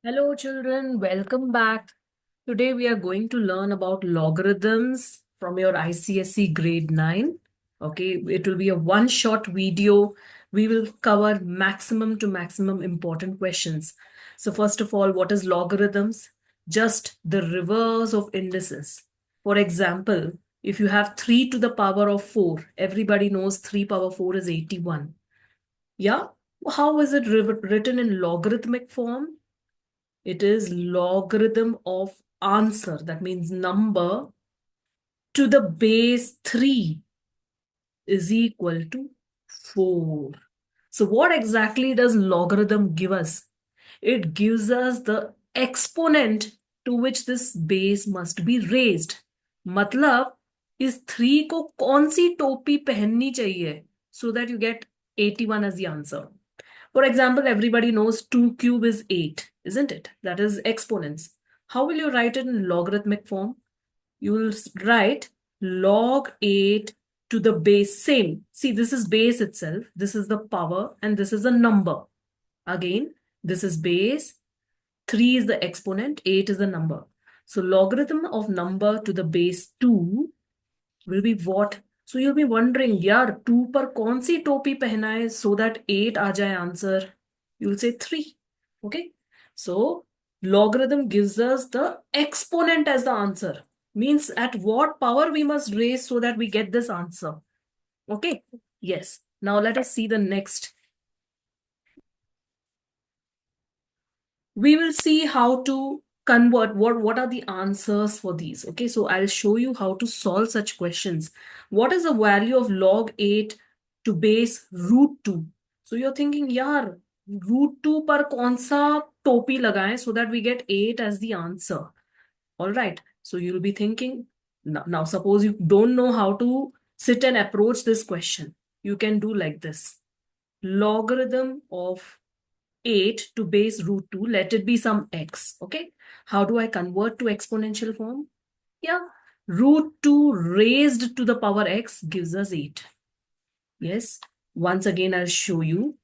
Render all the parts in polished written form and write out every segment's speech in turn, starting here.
Hello children, welcome back. Today we are going to learn about logarithms from your ICSE grade 9. Okay, it will be a one-shot video. We will cover maximum to maximum important questions. So first of all, what is logarithms? Just the reverse of indices. For example, if you have 3 to the power of 4, everybody knows 3 power 4 is 81. Yeah? How is it written in logarithmic form? It is logarithm of answer. That means number to the base 3 is equal to 4. So what exactly does logarithm give us? It gives us the exponent to which this base must be raised. मतलब इस 3 को कौन सी टोपी पहननी चाहिए so that you get 81 as the answer. For example, everybody knows 2 cube is 8, isn't it? That is exponents. How will you write it in logarithmic form? You will write log 8 to the base same. See, this is base itself. This is the power and this is a number. Again, this is base. 3 is the exponent. 8 is the number. So logarithm of number to the base 2 will be what? So you'll be wondering, यार 2 पर कौन सी टोपी पहना है so that 8 आ जाए answer? You'll say 3. Okay. So logarithm gives us the exponent as the answer. Means at what power we must raise so that we get this answer. Okay. Yes. Now let us see the next. We will see how to convert what are the answers for these. Okay, so I'll show you how to solve such questions. What is the value of log 8 to base root 2? So you're thinking, yaar, root 2 par kaun sa topi lagaएं so that we get 8 as the answer. All right, so you'll be thinking, now suppose you don't know how to sit and approach this question. You can do like this. Logarithm of 8 to base root 2, let it be some x. Okay. How do I convert to exponential form? Yeah. Root 2 raised to the power x gives us 8. Yes. Once again, I'll show you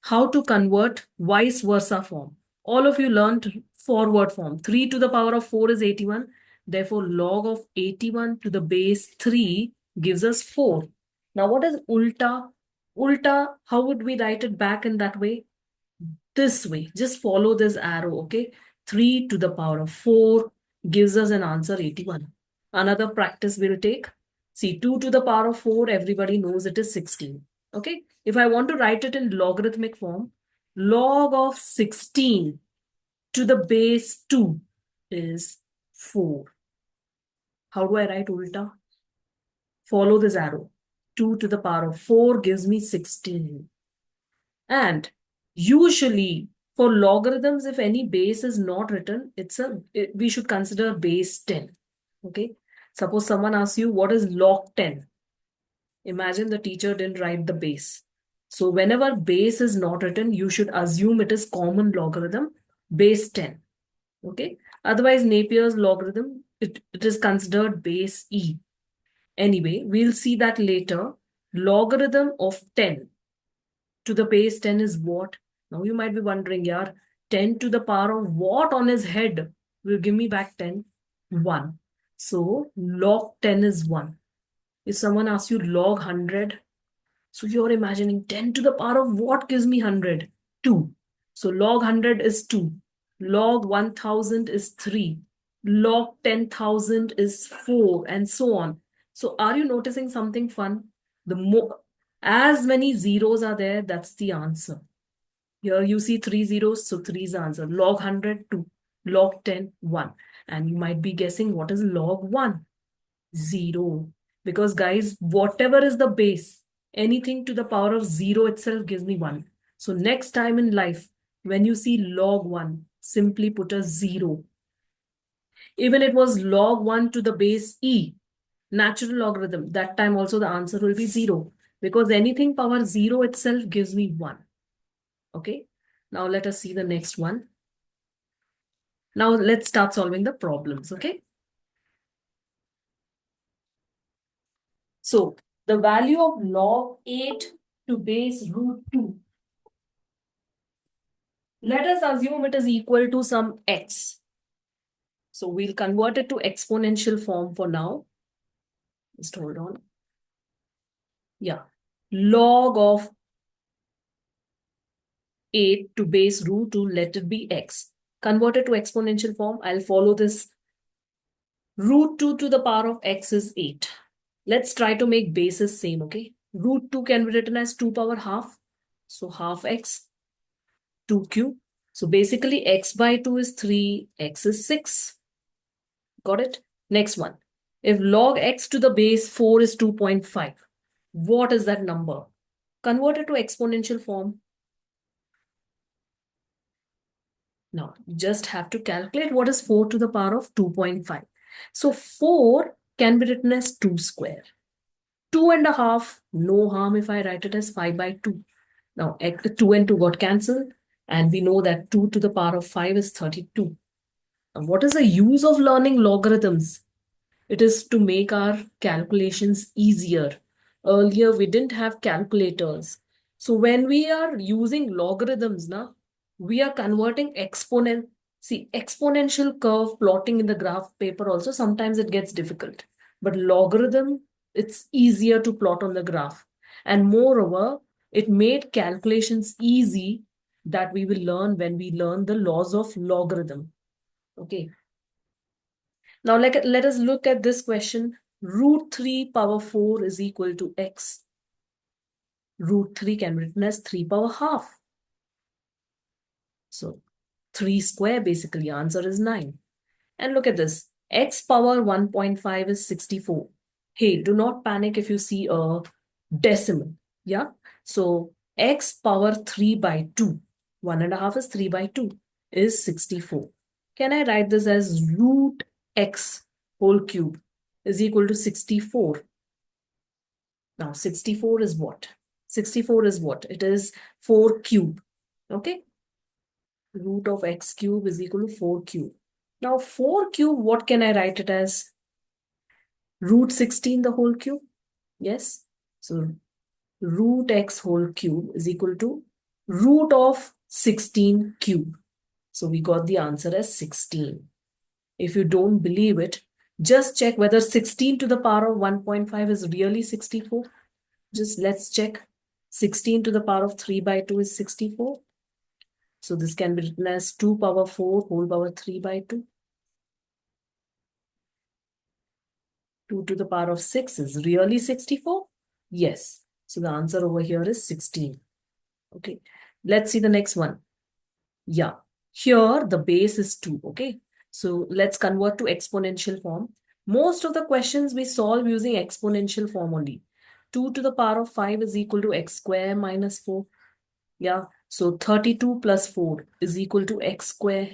how to convert vice versa form. All of you learned forward form. 3 to the power of 4 is 81. Therefore, log of 81 to the base 3 gives us 4. Now, what is ulta? Ulta, how would we write it back in that way? This way. Just follow this arrow, okay? 3 to the power of 4 gives us an answer 81. Another practice we'll take. See, 2 to the power of 4, everybody knows it is 16. Okay? If I want to write it in logarithmic form, log of 16 to the base 2 is 4. How do I write ulta? Follow this arrow. 2 to the power of 4 gives me 16. And usually for logarithms, if any base is not written, we should consider base 10. Okay. Suppose someone asks you, what is log 10? Imagine the teacher didn't write the base. So whenever base is not written, you should assume it is common logarithm, base 10. Okay. Otherwise, Napier's logarithm, it is considered base E. Anyway, we'll see that later. Logarithm of 10 to the base 10 is what? Now you might be wondering, yeah, 10 to the power of what on his head will give me back 10? 1. So log 10 is 1. If someone asks you log 100, so you're imagining 10 to the power of what gives me 100? 2. So log 100 is 2. Log 1000 is 3. Log 10,000 is 4 and so on. So are you noticing something fun? The more as many zeros are there, that's the answer. Here you see 3 zeros, so 3 is the answer. Log 100, 2. Log 10, 1. And you might be guessing what is log 1? 0. Because guys, whatever is the base, anything to the power of 0 itself gives me 1. So next time in life, when you see log 1, simply put a 0. Even it was log 1 to the base e, natural logarithm, that time also the answer will be 0. Because anything power 0 itself gives me 1. Okay. Now let us see the next one. Now let's start solving the problems. Okay. So the value of log 8 to base root 2 Let us assume it is equal to some x. So we'll convert it to exponential form for now. Just hold on. Yeah. Log of 8 to base root 2, let it be x. Converted to exponential form, I'll follow this. Root 2 to the power of x is 8. Let's try to make bases same, okay? Root 2 can be written as 2 power half. So half x, 2 cube. So basically x by 2 is 3, x is 6. Got it? Next one. If log x to the base 4 is 2.5, what is that number? Convert it to exponential form. Now, you just have to calculate what is 4 to the power of 2.5. So 4 can be written as 2 square. 2.5, no harm if I write it as 5 by 2. Now, 2 and 2 got cancelled, and we know that 2 to the power of 5 is 32. Now, what is the use of learning logarithms? It is to make our calculations easier. Earlier, we didn't have calculators. So when we are using logarithms, we are converting exponent. See, exponential curve plotting in the graph paper also, sometimes it gets difficult. But logarithm, it's easier to plot on the graph. And moreover, it made calculations easy that we will learn when we learn the laws of logarithm. Okay. Now let us look at this question. Root 3 power 4 is equal to x. Root 3 can be written as 3 power half. So 3 square basically, answer is 9. And look at this. X power 1.5 is 64. Hey, do not panic if you see a decimal. Yeah. So x power 3 by 2. 1.5 is 3 by 2 is 64. Can I write this as root x whole cube is equal to 64? Now 64 is what? 64 is what? It is 4 cube. Okay. Root of x cube is equal to 4 cube. Now 4 cube, what can I write it as? Root 16 the whole cube? Yes. So root x whole cube is equal to root of 16 cube. So we got the answer as 16. If you don't believe it, just check whether 16 to the power of 1.5 is really 64. Just let's check. 16 to the power of 3 by 2 is 64. So this can be written as 2 power 4 whole power 3 by 2. 2 to the power of 6 is really 64? Yes. So the answer over here is 16. Okay. Let's see the next one. Yeah. Here the base is 2. Okay. So let's convert to exponential form. Most of the questions we solve using exponential form only. 2 to the power of 5 is equal to x square minus 4. Yeah. So 32 plus 4 is equal to x square.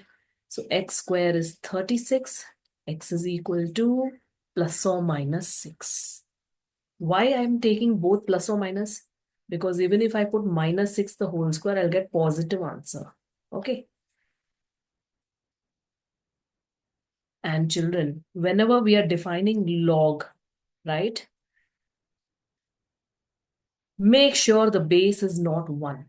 So x square is 36. X is equal to plus or minus 6. Why I'm taking both plus or minus? Because even if I put minus 6 the whole square, I'll get positive answer. Okay. And children, whenever we are defining log, right? Make sure the base is not 1.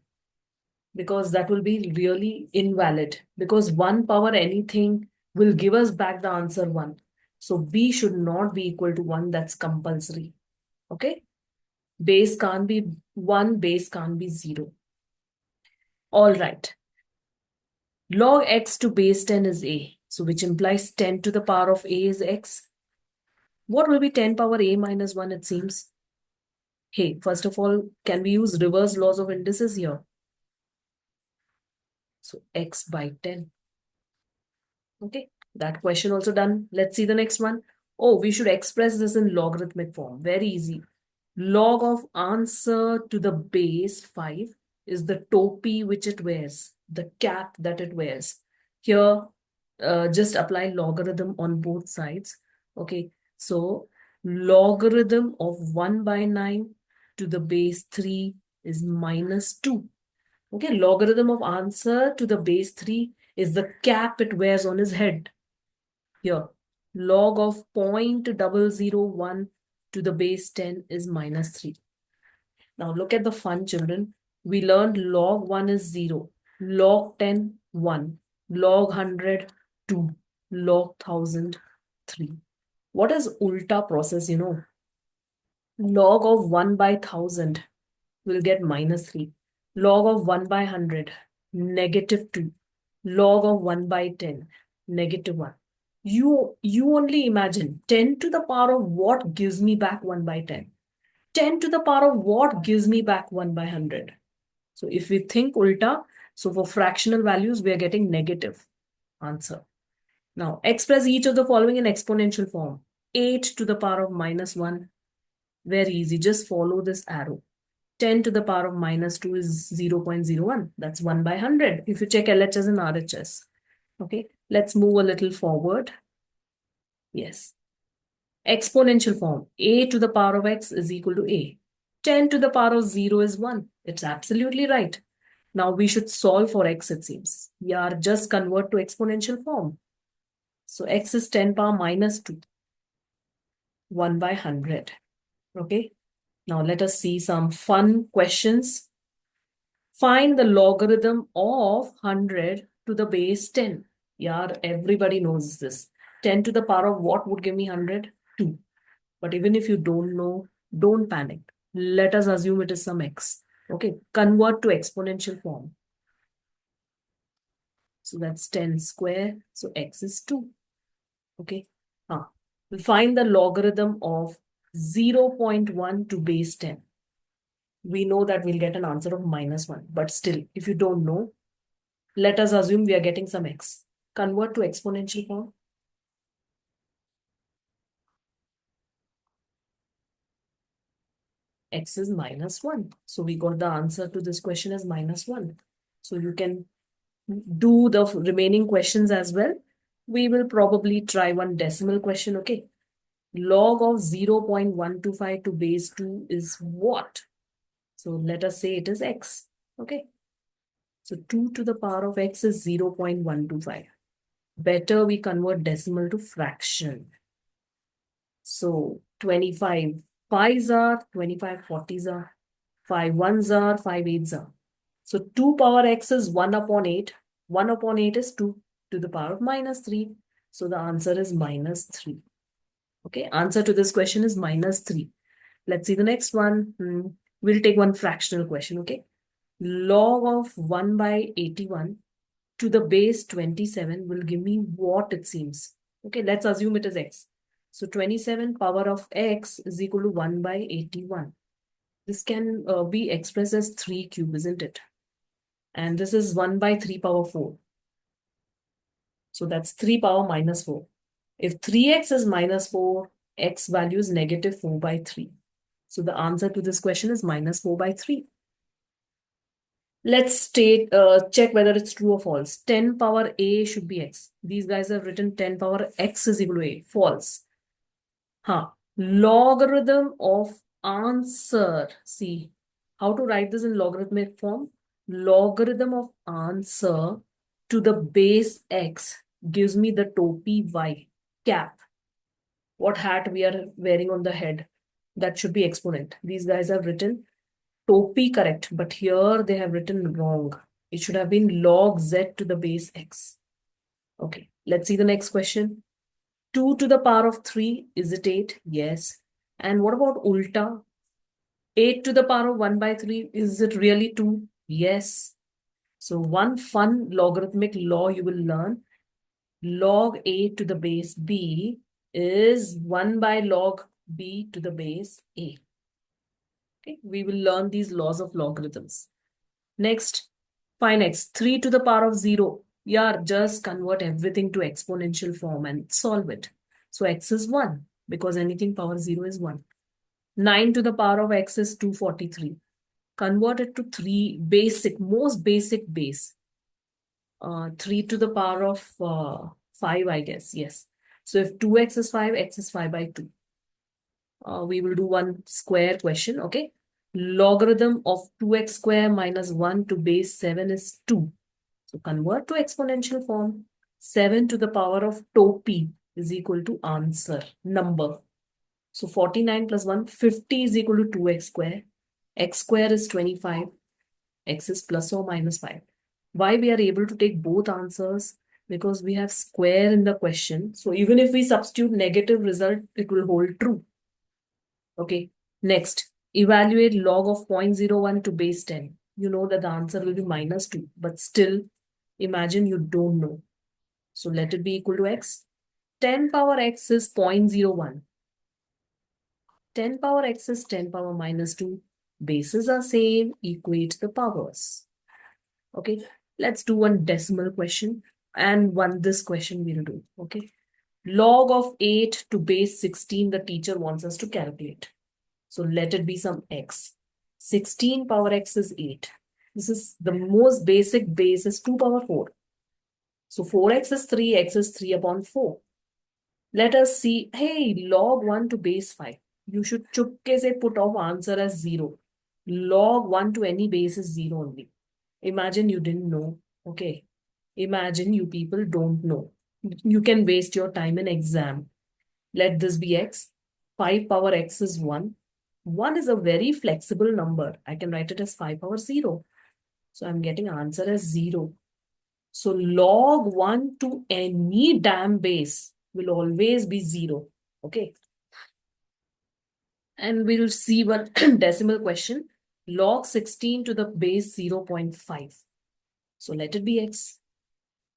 Because that will be really invalid. Because 1 power anything will give us back the answer 1. So b should not be equal to 1. That's compulsory. Okay. Base can't be 1. Base can't be 0. All right. Log x to base 10 is a. So which implies 10 to the power of a is x. What will be 10 power a minus 1, it seems? Hey, first of all, can we use reverse laws of indices here? So x by 10. Okay, that question also done. Let's see the next one. Oh, we should express this in logarithmic form. Very easy. Log of answer to the base 5 is the topi which it wears, the cap that it wears. Here, just apply logarithm on both sides. Okay, so logarithm of 1 by 9 to the base 3 is minus 2. Okay, logarithm of answer to the base 3 is the cap it wears on his head. Here, log of 0.001 to the base 10 is minus 3. Now look at the fun, children. We learned log 1 is 0. log 10, 1, log 100, 2, log 1000, 3. What is ulta process, you know? Log of 1 by 1000 will get -3. Log of 1 by 100, -2. Log of 1 by 10, -1. You only imagine 10 to the power of what gives me back 1 by 10? 10 to the power of what gives me back 1 by 100? So if we think ulta, so for fractional values, we are getting negative answer. Now, express each of the following in exponential form. 8 to the power of -1. Very easy. Just follow this arrow. 10 to the power of -2 is 0.01. That's 1 by 100. If you check LHS and RHS. Okay, let's move a little forward. Yes. Exponential form. A to the power of x is equal to a. 10 to the power of 0 is 1. It's absolutely right. Now we should solve for x, it seems. Yeah, just convert to exponential form. So x is 10 power -2. 1 by 100. Okay. Now let us see some fun questions. Find the logarithm of 100 to the base 10. Yeah, everybody knows this. 10 to the power of what would give me 100? 2. But even if you don't know, don't panic. Let us assume it is some x. Okay, convert to exponential form. So that's 10 square. So x is 2. Okay. We'll find the logarithm of 0.1 to base 10. We know that we'll get an answer of -1. But still, if you don't know, let us assume we are getting some x. Convert to exponential form. X is -1. So we got the answer to this question as -1. So you can do the remaining questions as well. We will probably try one decimal question, okay? Log of 0.125 to base 2 is what? So let us say it is x, okay? So 2 to the power of x is 0.125. Better we convert decimal to fraction. So 25 5s are, 25 40s are, 5 1s are, 5 8s are. So 2 power x is 1 upon 8. 1 upon 8 is 2 to the power of -3. So the answer is -3. Okay, answer to this question is -3. Let's see the next one. We'll take one fractional question, okay? Log of 1 by 81 to the base 27 will give me what it seems. Okay, let's assume it is x. So 27 power of x is equal to 1 by 81. This can be expressed as 3 cube, isn't it? And this is 1 by 3 power 4. So that's 3 power -4. If 3x is -4, x value is -4 by 3. So the answer to this question is -4 by 3. Let's check whether it's true or false. 10 power a should be x. These guys have written 10 power x is equal to a. False. Logarithm of answer. See, how to write this in logarithmic form? Logarithm of answer to the base x gives me the topi y, cap. What hat we are wearing on the head. That should be exponent. These guys have written topi correct, but here they have written wrong. It should have been log z to the base x. Okay, let's see the next question. 2 to the power of 3, is it 8? Yes. And what about ulta? 8 to the power of 1 by 3, is it really 2? Yes. So one fun logarithmic law you will learn. Log a to the base b is 1 by log b to the base a. Okay, we will learn these laws of logarithms. Next, find x. 3 to the power of 0. Yeah, just convert everything to exponential form and solve it. So x is 1 because anything power 0 is 1. 9 to the power of x is 243. Convert it to 3 basic, most basic base. 3 to the power of 5, I guess. Yes. So if 2x is 5, x is 5 by 2. We will do one square question, okay? Logarithm of 2x square minus 1 to base 7 is 2. So convert to exponential form. 7 to the power of topi is equal to answer, number. So 49 plus 1, 50 is equal to 2x square. X square is 25. X is plus or minus 5. Why we are able to take both answers? Because we have square in the question. So even if we substitute negative result, it will hold true. Okay. Next, evaluate log of 0.01 to base 10. You know that the answer will be -2, but still, imagine you don't know. So let it be equal to x. 10 power x is 0.01. 10 power x is 10 power -2. Bases are same, equate the powers. Okay, let's do one decimal question and this question we'll do. Okay, log of 8 to base 16 the teacher wants us to calculate. So let it be some x. 16 power x is 8. This is the most basic base is 2 power 4. So 4x is 3, x is 3 upon 4. Let us see, hey, log 1 to base 5. You should chukke se put off answer as 0. Log 1 to any base is 0 only. Imagine you didn't know. Okay. Imagine you people don't know. You can waste your time in exam. Let this be x. 5 power x is 1. 1 is a very flexible number. I can write it as 5 power 0. So I'm getting answer as 0. So log 1 to any damn base will always be 0. Okay. And we'll see one decimal question. Log 16 to the base 0.5. So let it be x.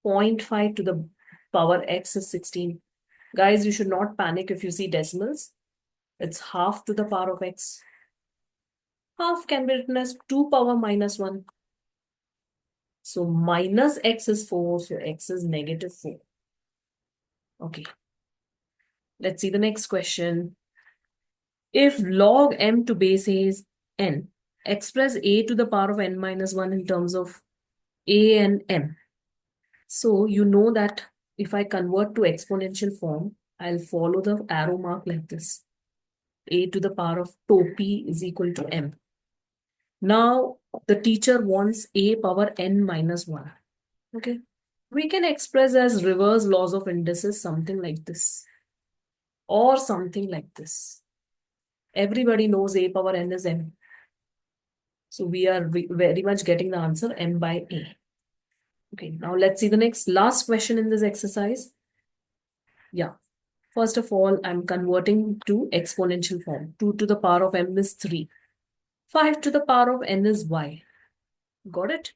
0.5 to the power x is 16. Guys, you should not panic if you see decimals. It's half to the power of x. Half can be written as 2 power -1. So minus x is 4, so x is -4. Okay. Let's see the next question. If log m to base a is n, express a to the power of n-1 in terms of a and m. So you know that if I convert to exponential form, I'll follow the arrow mark like this. A to the power of tau p is equal to m. Now the teacher wants a power n-1. Okay. We can express as reverse laws of indices, something like this. Or something like this. Everybody knows a power n is m. So we are very much getting the answer m by a. Okay, now let's see the next last question in this exercise. Yeah. First of all, I'm converting to exponential form. 2 to the power of m is 3. 5 to the power of n is y. Got it?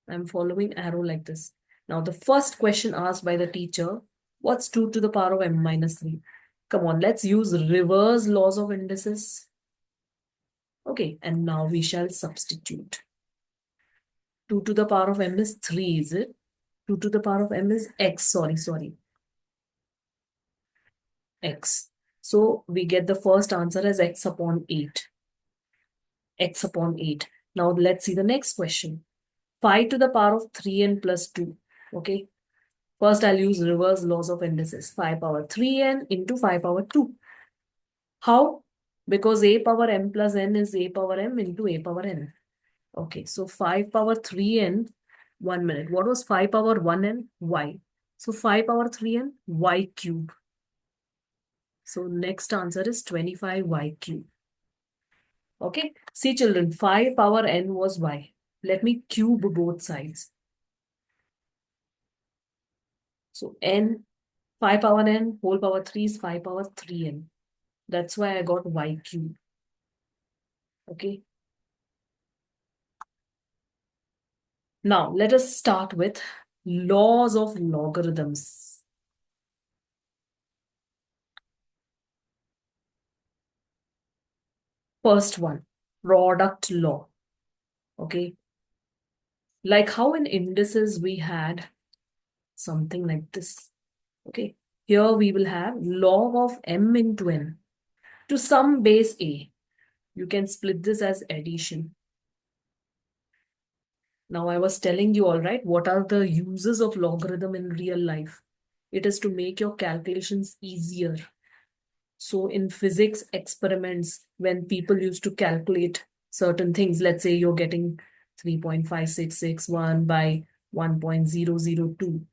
I'm following arrow like this. Now the first question asked by the teacher, what's 2 to the power of m minus 3? Come on, let's use reverse laws of indices. Okay, and now we shall substitute. 2 to the power of m is 3, is it? 2 to the power of m is x, sorry. X. So we get the first answer as x upon 8. X upon 8. Now let's see the next question. 5 to the power of 3n plus 2. Okay. First I'll use reverse laws of indices. 5 power 3n into 5 power 2. How? Because a power m plus n is a power m into a power n. Okay. So 5 power 3n, 1 minute. What was 5 power 1n? Y. So 5 power 3n, y cube. So next answer is 25y cube. Okay. See children, 5 power n was y. Let me cube both sides. So n, 5 power n, whole power 3 is 5 power 3n. That's why I got y cube. Okay. Now let us start with laws of logarithms. First one, product law. Okay. Like how in indices we had something like this. Okay. Here we will have log of m into n to some base a. You can split this as addition. Now I was telling you, all right, what are the uses of logarithm in real life? It is to make your calculations easier. So in physics experiments, when people used to calculate certain things, let's say you're getting 3.5661 by 1.002.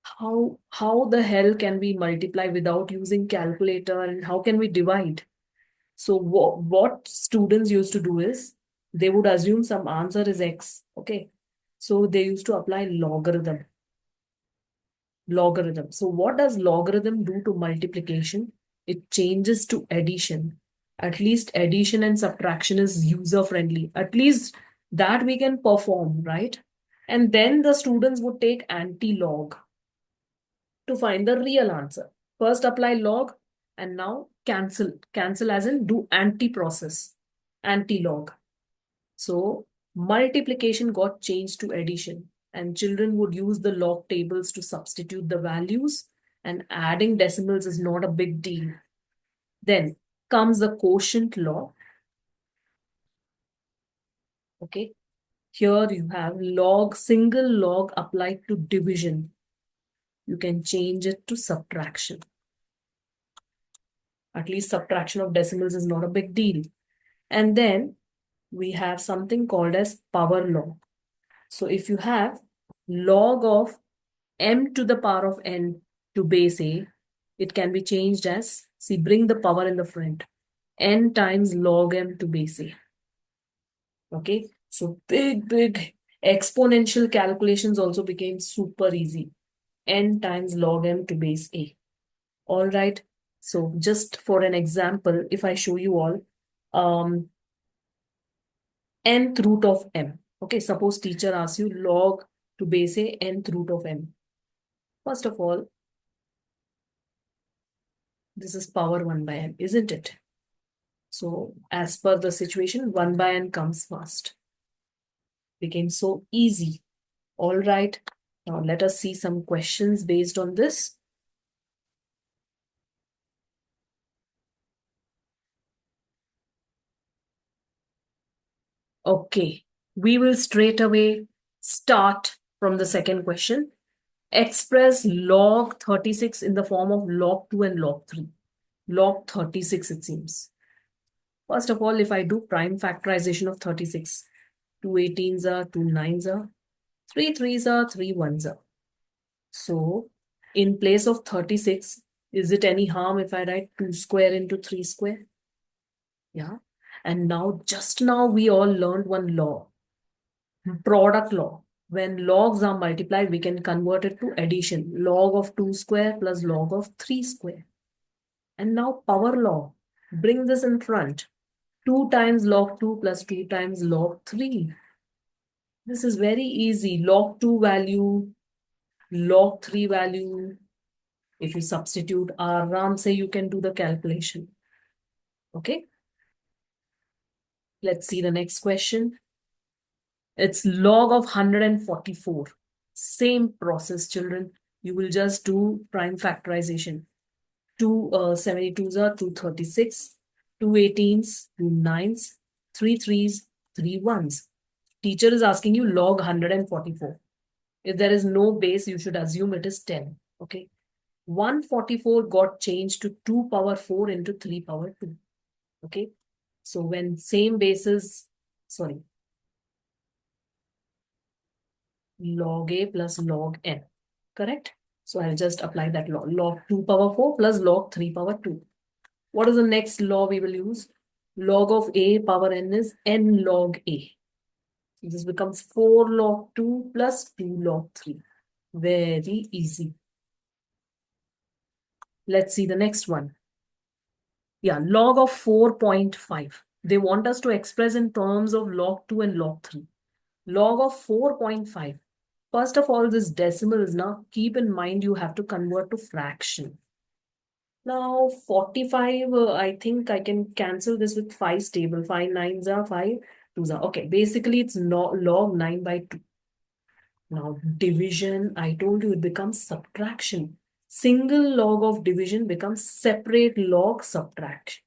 How the hell can we multiply without using calculator, and how can we divide? So what students used to do is they would assume some answer is x. Okay. So they used to apply logarithm. Logarithm. So what does logarithm do to multiplication? It changes to addition. At least addition and subtraction is user friendly. At least that we can perform, right? And then the students would take anti-log to find the real answer. First apply log and now cancel. Cancel as in do anti-process, anti-log. So multiplication got changed to addition, and children would use the log tables to substitute the values, and adding decimals is not a big deal. Then comes the quotient law. Okay. Here you have log, single log applied to division. You can change it to subtraction. At least subtraction of decimals is not a big deal. And then we have something called as power law. So if you have log of m to the power of n to base a, it can be changed as, see, bring the power in the front, n times log m to base a. Okay, so big exponential calculations also became super easy. N times log m to base a. All right. So just for an example, if I show you all, nth root of m. Okay, suppose teacher asks you log to base a nth root of m. First of all, this is power 1 by n, isn't it? So as per the situation, 1 by n comes first. Became so easy. All right. Now let us see some questions based on this. Okay, we will straight away start from the second question. Express log 36 in the form of log 2 and log 3. Log 36, it seems. First of all, if I do prime factorization of 36, 2 18s are, 2 9s are, 3 3s are, 3 1s are. So, in place of 36, is it any harm if I write 2 square into 3 square? Yeah. And now, just now, we all learned one law, product law. When logs are multiplied, we can convert it to addition. Log of 2 square plus log of 3 square. And now power law. Bring this in front. 2 times log 2 plus 2 times log 3. This is very easy. Log 2 value, log 3 value. If you substitute aram se, you can do the calculation. Okay. Let's see the next question. It's log of 144. Same process, children. You will just do prime factorization. 2 72s are 236, 2 18s, 2 9s, 3 3s, 3 1s. Teacher is asking you log 144. If there is no base, you should assume it is 10. Okay. 144 got changed to 2 power 4 into 3 power 2. Okay. So when same bases, sorry, log a plus log n. Correct? So I'll just apply that law. Log 2 power 4 plus log 3 power 2. What is the next law we will use? Log of a power n is n log a. This becomes 4 log 2 plus 2 log 3. Very easy. Let's see the next one. Yeah, log of 4.5. They want us to express in terms of log 2 and log 3. Log of 4.5. First of all, this decimals, now keep in mind you have to convert to fraction. Now 45, I think I can cancel this with 5 stable. 5 9s are 5 2s are. Okay, basically it's log 9 by 2. Now division, I told you it becomes subtraction. Single log of division becomes separate log subtraction.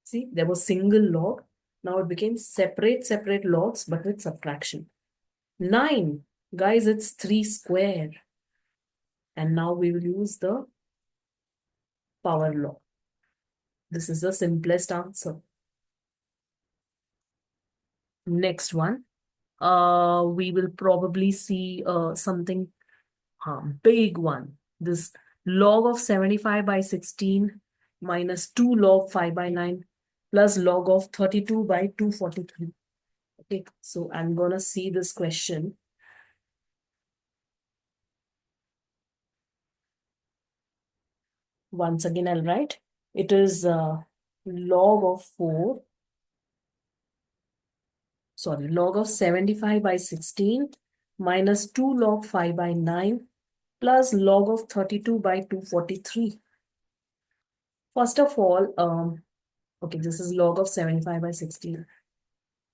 See, there was single log. Now it became separate logs, but with subtraction. 9, guys, it's 3 square. And now we will use the power law. This is the simplest answer. Next one, we will probably see something big one. This log of 75 by 16 minus 2 log 5 by 9 plus log of 32 by 243. Okay, so I'm gonna see this question. Once again, I'll write it is log of 4, sorry, log of 75 by 16 minus 2 log 5 by 9 plus log of 32 by 243. First of all, okay, this is log of 75 by 16.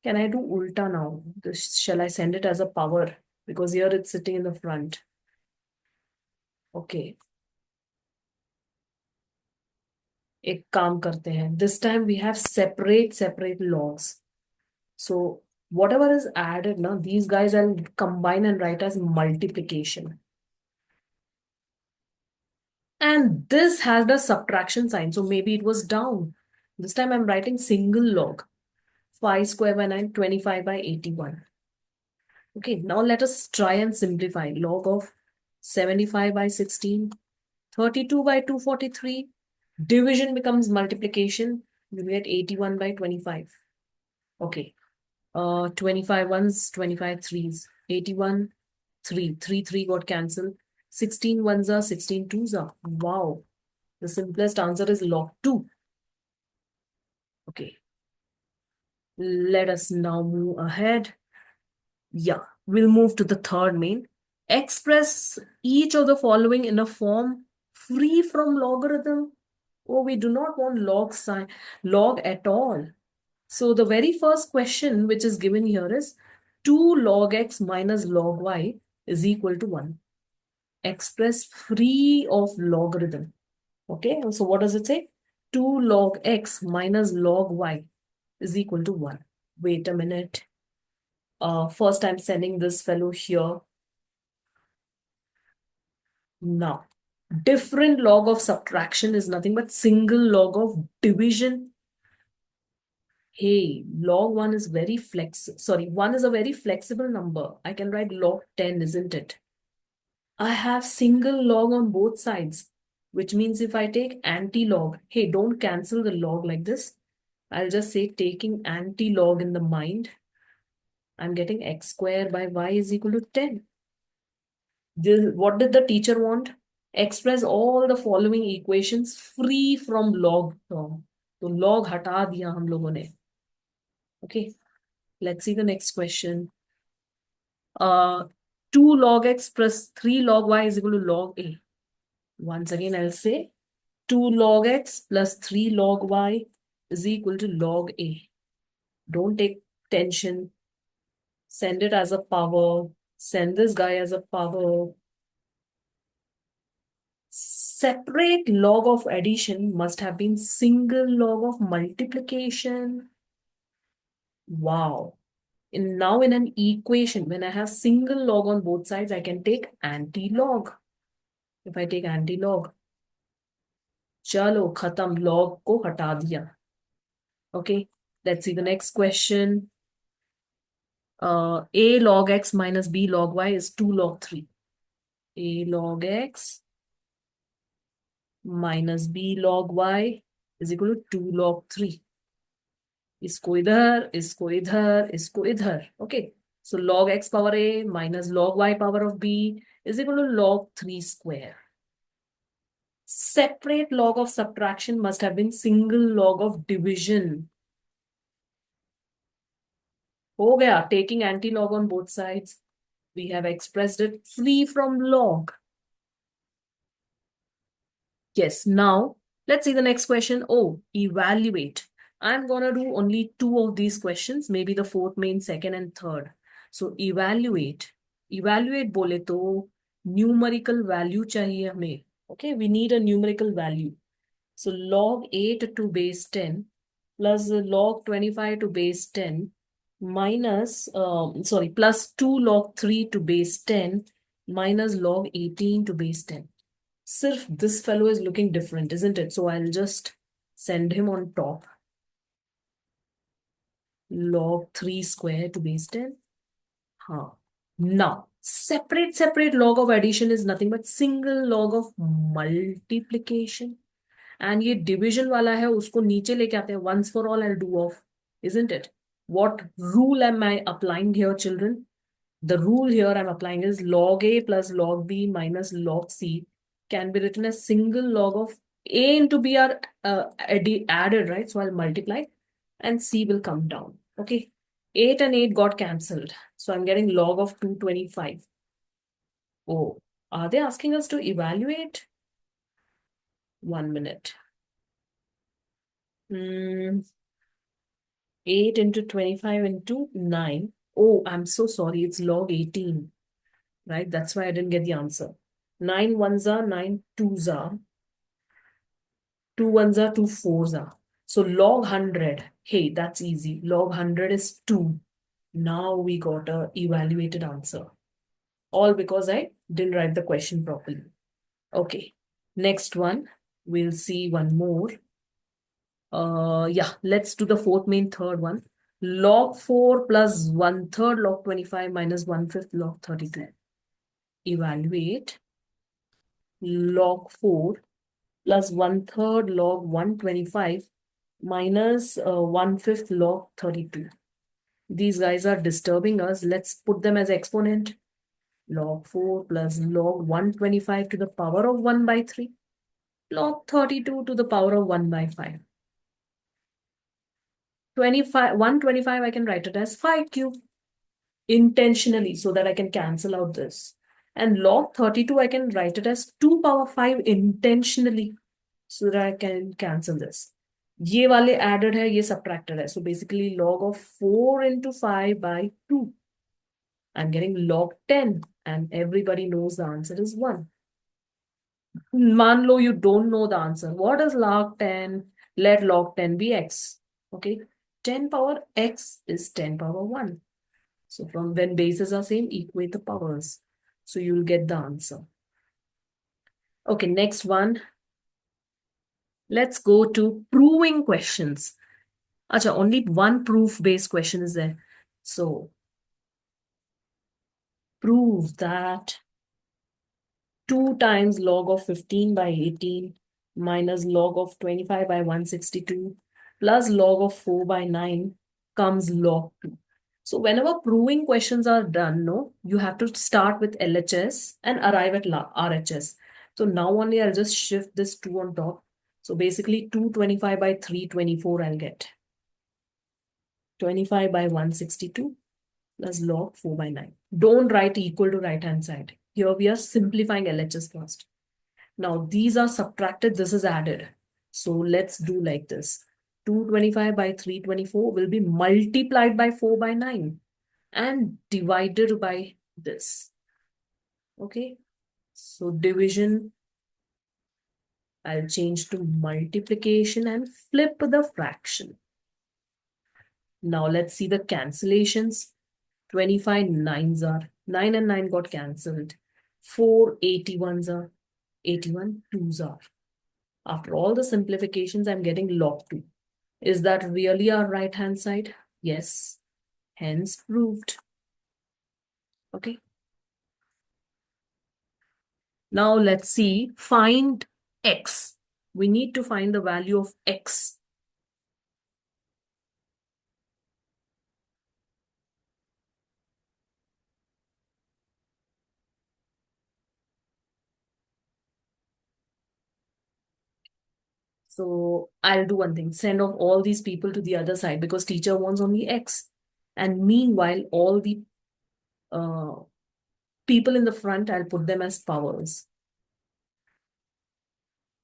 Can I do ulta now? Shall I send it as a power? Because here it's sitting in the front. Okay. एक काम करते हैं. This time we have separate logs. So whatever is added, now these guys I'll combine and write as multiplication. And this has the subtraction sign. So maybe it was down. This time I'm writing single log. 5 square by 9, 25 by 81. Okay, now let us try and simplify. Log of 75 by 16, 32 by 243. Division becomes multiplication. You get 81 by 25. Okay. 25 ones, 25 threes. 81, 3. 3 got cancelled. 16 ones are, 16 twos are. Wow. The simplest answer is log 2. Okay. Let us now move ahead. Yeah, we'll move to the third main. Express each of the following in a form free from logarithm. Oh, we do not want log at all. So the very first question which is given here is 2 log x minus log y is equal to 1. Express free of logarithm. Okay, so what does it say? 2 log x minus log y is equal to 1. Wait a minute. First I'm sending this fellow here. Now, different log of subtraction is nothing but single log of division. Hey, log 1 is very sorry, 1 is a very flexible number. I can write log 10, isn't it? I have single log on both sides, which means if I take anti-log, hey, don't cancel the log like this. I'll just say taking anti-log in the mind, I'm getting x square by y is equal to 10. What did the teacher want? Express all the following equations free from log term. So log हटा दिया हम लोगों ने. Okay, let's see the next question. 2 log x plus 3 log y is equal to log a. Once again, I'll say 2 log x plus 3 log y is equal to log a. Don't take tension. Send it as a power. Send this guy as a power. Separate log of addition must have been single log of multiplication. Wow. Now in an equation, when I have single log on both sides, I can take anti-log. If I take anti-log, chalo khatam, log ko hata diya. Okay, let's see the next question. A log x minus b log y is 2 log 3. A log x minus b log y is equal to 2 log 3. इसको इधर, इसको इधर, इसको इधर. Okay. So log x power a minus log y power of b is equal to log 3 square. Separate log of subtraction must have been single log of division. हो गया. Taking anti-log on both sides. We have expressed it free from log. Yes, now let's see the next question. Oh, evaluate. I'm gonna do only 2 of these questions, maybe the fourth main, second and third. So evaluate. Evaluate bole to numerical value chahiye hame. Okay, we need a numerical value. So log 8 to base 10 plus log 25 to base 10 minus, plus 2 log 3 to base 10 minus log 18 to base 10. Sirf this fellow is looking different, isn't it? So I'll just send him on top. Log 3 square to base 10. Huh. Now, separate log of addition is nothing but single log of multiplication. And ये division वाला है, उसको नीचे लेके आते हैं. Once for all, I'll do off, isn't it? What rule am I applying here, children? The rule here I'm applying is log a plus log b minus log c can be written as single log of A into B are added, right? So I'll multiply and C will come down. Okay. 8 and 8 got cancelled. So I'm getting log of 225. Oh, are they asking us to evaluate? 1 minute. 8 into 25 into 9. Oh, I'm so sorry. It's log 18, right? That's why I didn't get the answer. 9 ones are 9 twos are. 2 ones are 2 fours are. So log 100. Hey, that's easy. Log 100 is 2. Now we got a evaluated answer. All because I didn't write the question properly. Okay. Next one. We'll see one more. Yeah, let's do the fourth main third one. Log 4 plus 1/3 log 25 minus 1/5 log 32. Evaluate log 4 plus 1/3 log 125 minus 1/5 log 32. These guys are disturbing us. Let's put them as exponent. Log 4 plus log 125 to the power of 1 by 3. Log 32 to the power of 1 by 5. 125 I can write it as 5 cube intentionally so that I can cancel out this. And log 32 I can write it as 2 power 5 intentionally so that I can cancel this. ये वाले added है, ये subtracted है. So basically log of 4 into 5 by 2. I'm getting log 10 and everybody knows the answer is 1. मान लो you don't know the answer. What is log 10? Let log 10 be x. Okay. 10 power x is 10 power 1. So from when bases are same, equate the powers. So you'll get the answer. Okay, next one. Let's go to proving questions. Acha, only one proof-based question is there. So prove that 2 times log of 15 by 18 minus log of 25 by 162 plus log of 4 by 9 comes log 2. So whenever proving questions are done, no, you have to start with LHS and arrive at RHS. So now only I'll just shift this 2 on top. So basically 225 by 324 I'll get. 25 by 162 plus log 4 by 9. Don't write equal to right hand side. Here we are simplifying LHS first. Now these are subtracted, this is added. So let's do like this. 225 by 324 will be multiplied by 4 by 9 and divided by this. Okay. So division, I'll change to multiplication and flip the fraction. Now let's see the cancellations. 25 9s are 9 and 9 got cancelled. 4 81s are 81 2s are. After all the simplifications, I'm getting log 2. Is that really our right hand side? Yes. Hence proved. Okay. Now let's see, find x. We need to find the value of x. So I'll do one thing, send off all these people to the other side because teacher wants only x. And meanwhile, all the people in the front, I'll put them as powers.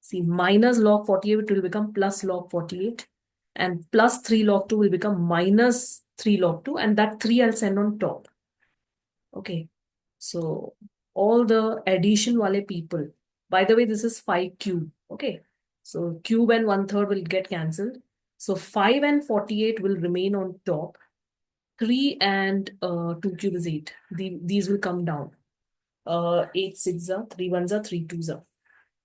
See, minus log 48 will become plus log 48. And plus 3 log 2 will become minus 3 log 2. And that 3 I'll send on top. Okay. So all the addition wale people. By the way, this is 5 cube. Okay. So cube and 1/3 will get cancelled. So 5 and 48 will remain on top. 3 and 2 cube is 8. These will come down. 8 6 are, 3 1s are, 3 2s are.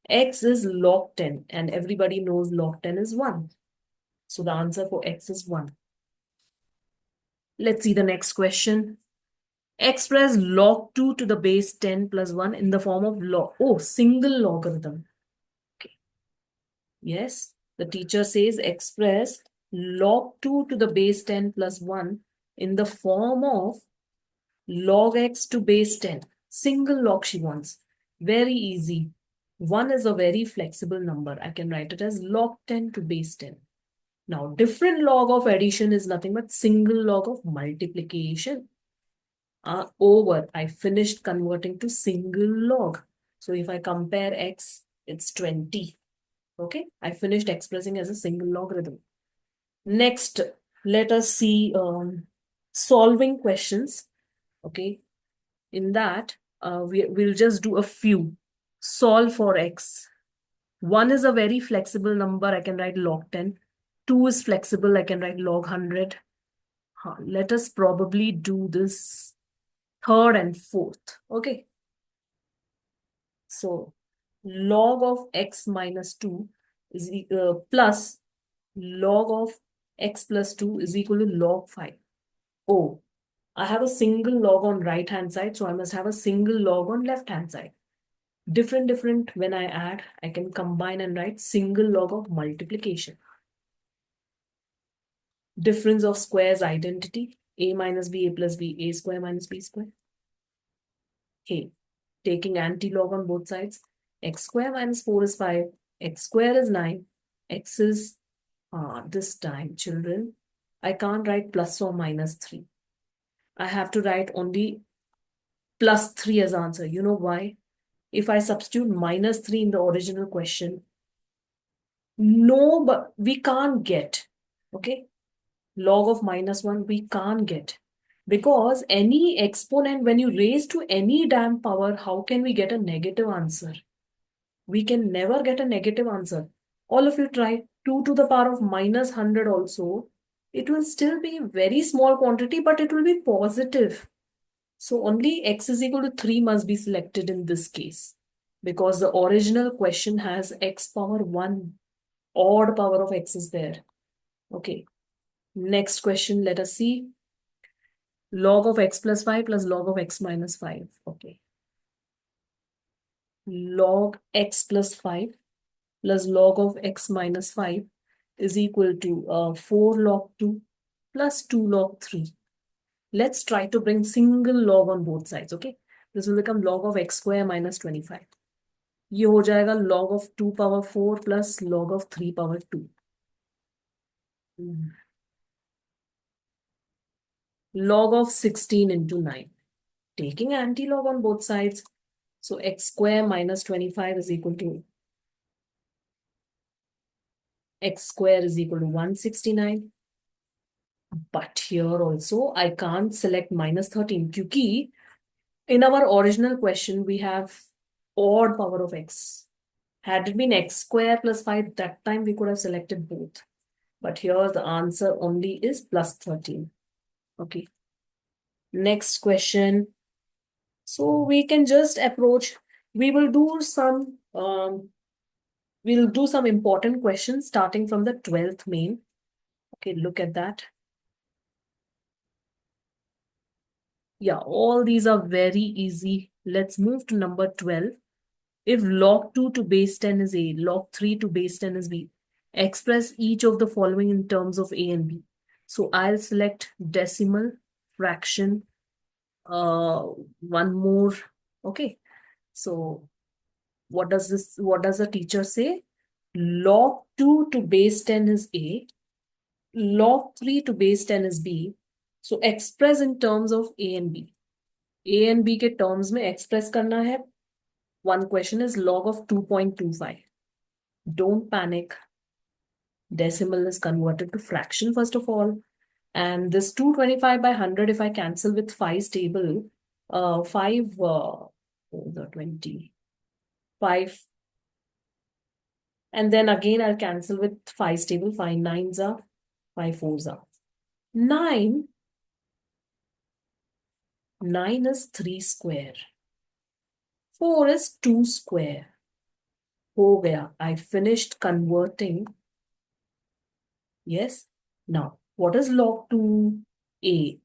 X is log 10 and everybody knows log 10 is 1. So the answer for X is 1. Let's see the next question. Express log 2 to the base 10 plus 1 in the form of single logarithm. Okay. Yes, the teacher says express log 2 to the base 10 plus 1 in the form of log x to base 10. Single log she wants. Very easy. 1 is a very flexible number. I can write it as log 10 to base 10. Now, different log of addition is nothing but single log of multiplication. Over, I finished converting to single log. So if I compare x, it's 20. Okay, I finished expressing as a single logarithm. Next, let us see solving questions. Okay, in that, we'll just do a few. Solve for x. 1 is a very flexible number. I can write log 10. 2 is flexible. I can write log 100. Let us probably do this third and fourth. Okay. So log of x minus 2 is plus log of x plus 2 is equal to log 5. Oh, I have a single log on right hand side, so I must have a single log on left hand side. Different when I add, I can combine and write single log of multiplication. Difference of squares identity, a minus b, a plus b, a square minus b square. Okay, taking anti-log on both sides, x square minus 4 is 5, x square is 9, x is, this time children, I can't write plus or minus 3. I have to write only plus 3 as answer. You know why? If I substitute minus 3 in the original question, no, but we can't get, okay? Log of minus 1, we can't get. Because any exponent, when you raise to any damn power, how can we get a negative answer? We can never get a negative answer. All of you try 2 to the power of minus 100 also. It will still be very small quantity, but it will be positive. So only x is equal to 3 must be selected in this case. Because the original question has x power 1. Odd power of x is there. Okay. Next question, let us see. Log of x plus 5 plus log of x minus 5. Okay. Log x plus 5 plus log of x minus 5 is equal to 4 log 2 plus 2 log 3. Let's try to bring single log on both sides, okay? This will become log of x square minus 25. ये हो जाएगा log of 2 power 4 plus log of 3 power 2. Log of 16 into 9. Taking anti-log on both sides. So x square minus 25 is equal to x square is equal to 169. But here also I can't select minus 13 because in our original question we have odd power of x. Had it been x square plus 5, that time we could have selected both. But here the answer only is plus 13. Okay. Next question. So we can just approach, we will do some important questions starting from the 12th main. Okay, look at that. Yeah, all these are very easy. Let's move to number 12. If log 2 to base 10 is a, log 3 to base 10 is b, express each of the following in terms of a and b. So I'll select decimal, fraction, one more. Okay. So what does the teacher say? Log 2 to base 10 is a, log 3 to base 10 is b. So express in terms of a and b. A and B के terms में express करना है. One question is log of 2.25. Don't panic. Decimal is converted to fraction first of all. And this 225 by 100, if I cancel with 5's table, 20, 5. And then again, I'll cancel with 5's table. 5 9's are, 5 4's are. 9 is 3 square. 4 is 2 square. हो गया. I finished converting. Yes. Now, what is log 2a?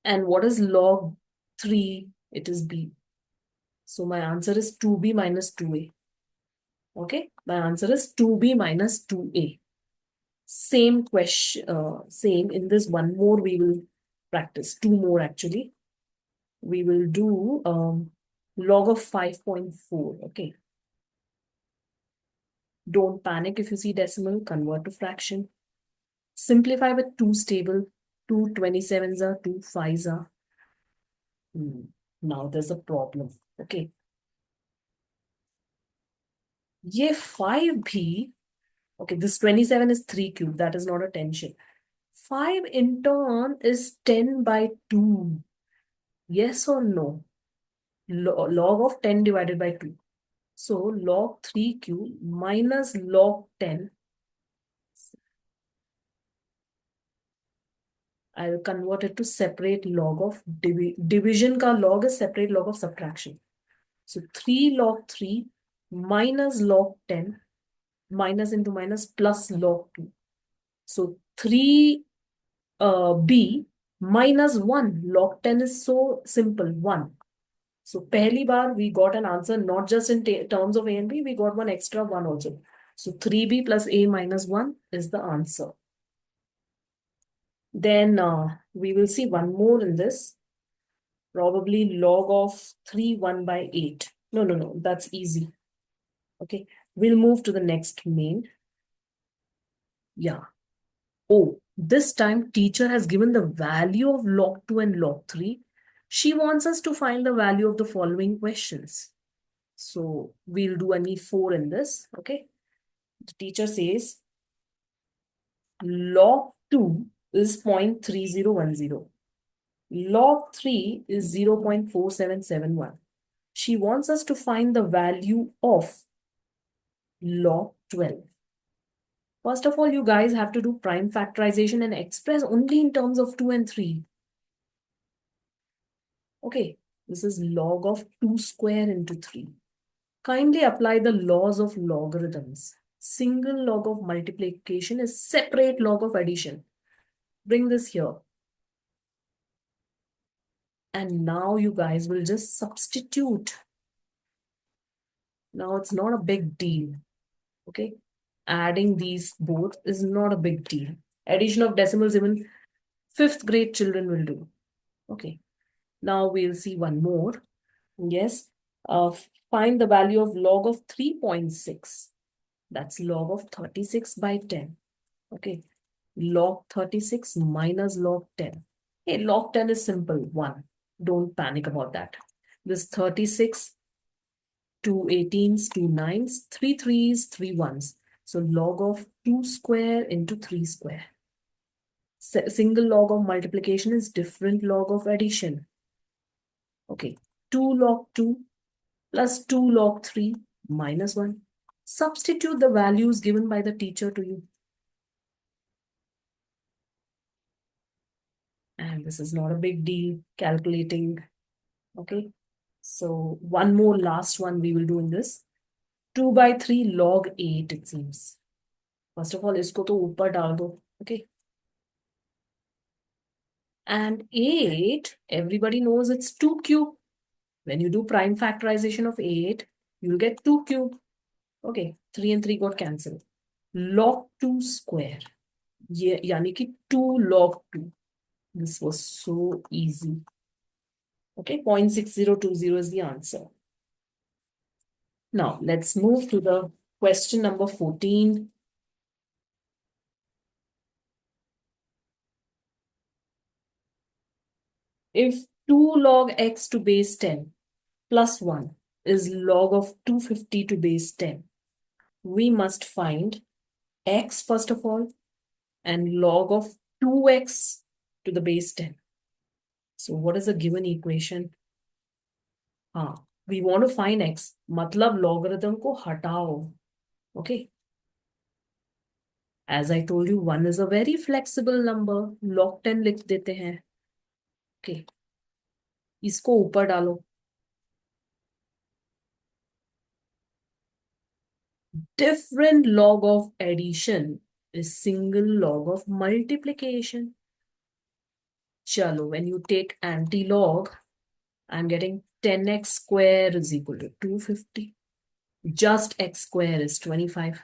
And what is log 3? It is b. So my answer is 2b minus 2a. Okay. My answer is 2b minus 2a. Same question, same. In this one more, we will practice. Two more actually. We will do Log of 5.4. Okay. Don't panic if you see decimal, convert to fraction. Simplify with 2 stable. 2 27s are, 2 5s are. Now there's a problem. Okay. ये 5 भी, okay, this 27 is 3 cube. That is not a tension. 5 in turn is 10 by 2. Yes or no? Log of 10 divided by 2. So log 3 cube minus log 10. I'll convert it to separate log of division ka log is separate log of subtraction. So 3 log 3 minus log 10 minus into minus plus log 2. So 3 b minus 1. Log 10 is so simple, 1. So pehli bar we got an answer not just in terms of a and b, we got one extra 1 also. So 3b plus a minus 1 is the answer. Then we will see one more in this. Probably log of 3 1 by 8. No, that's easy. Okay, we'll move to the next main. Yeah. Oh, this time teacher has given the value of log 2 and log 3. She wants us to find the value of the following questions. So we'll do only 4 in this. Okay. The teacher says log 2 is 0.3010. Log 3 is 0.4771. She wants us to find the value of log 12. First of all, you guys have to do prime factorization and express only in terms of 2 and 3. Okay, this is log of 2 square into 3. Kindly apply the laws of logarithms. Single log of multiplication is separate log of addition. Bring this here. And now you guys will just substitute. Now it's not a big deal. Okay, adding these both is not a big deal. Addition of decimals even 5th grade children will do. Okay, now we'll see one more. Yes, find the value of log of 3.6. That's log of 36 by 10. Okay, log 36 minus log 10. Hey, log 10 is simple, 1. Don't panic about that. This 36, 2 18s, 2 9s, 3 3s, 3 1s. So log of 2 square into 3 square. Single log of multiplication is different log of addition. Okay, 2 log 2 plus 2 log 3 minus 1. Substitute the values given by the teacher to you. And this is not a big deal, calculating. Okay, so one more last one we will do in this. 2 by 3 log 8 it seems. First of all, isko to upar dal do. Okay. And 8, everybody knows it's 2 cube. When you do prime factorization of 8, you'll get 2 cube. Okay, 3 and 3 got cancelled. Log 2 square. Yani ki 2 log 2. This was so easy. Okay, 0.6020 is the answer. Now, let's move to the question number 14. If 2 log x to base 10 plus 1 is log of 250 to base 10, we must find x first of all and log of 2x to the base 10. So what is the given equation? We want to find x. Matlab logarithm ko hatao. Okay. As I told you, 1 is a very flexible number. Log 10 लिख देते हैं. Okay. इसको ऊपर डालो. Different log of addition is single log of multiplication. Chalo, when you take anti-log, I'm getting 10x square is equal to 250. Just x square is 25.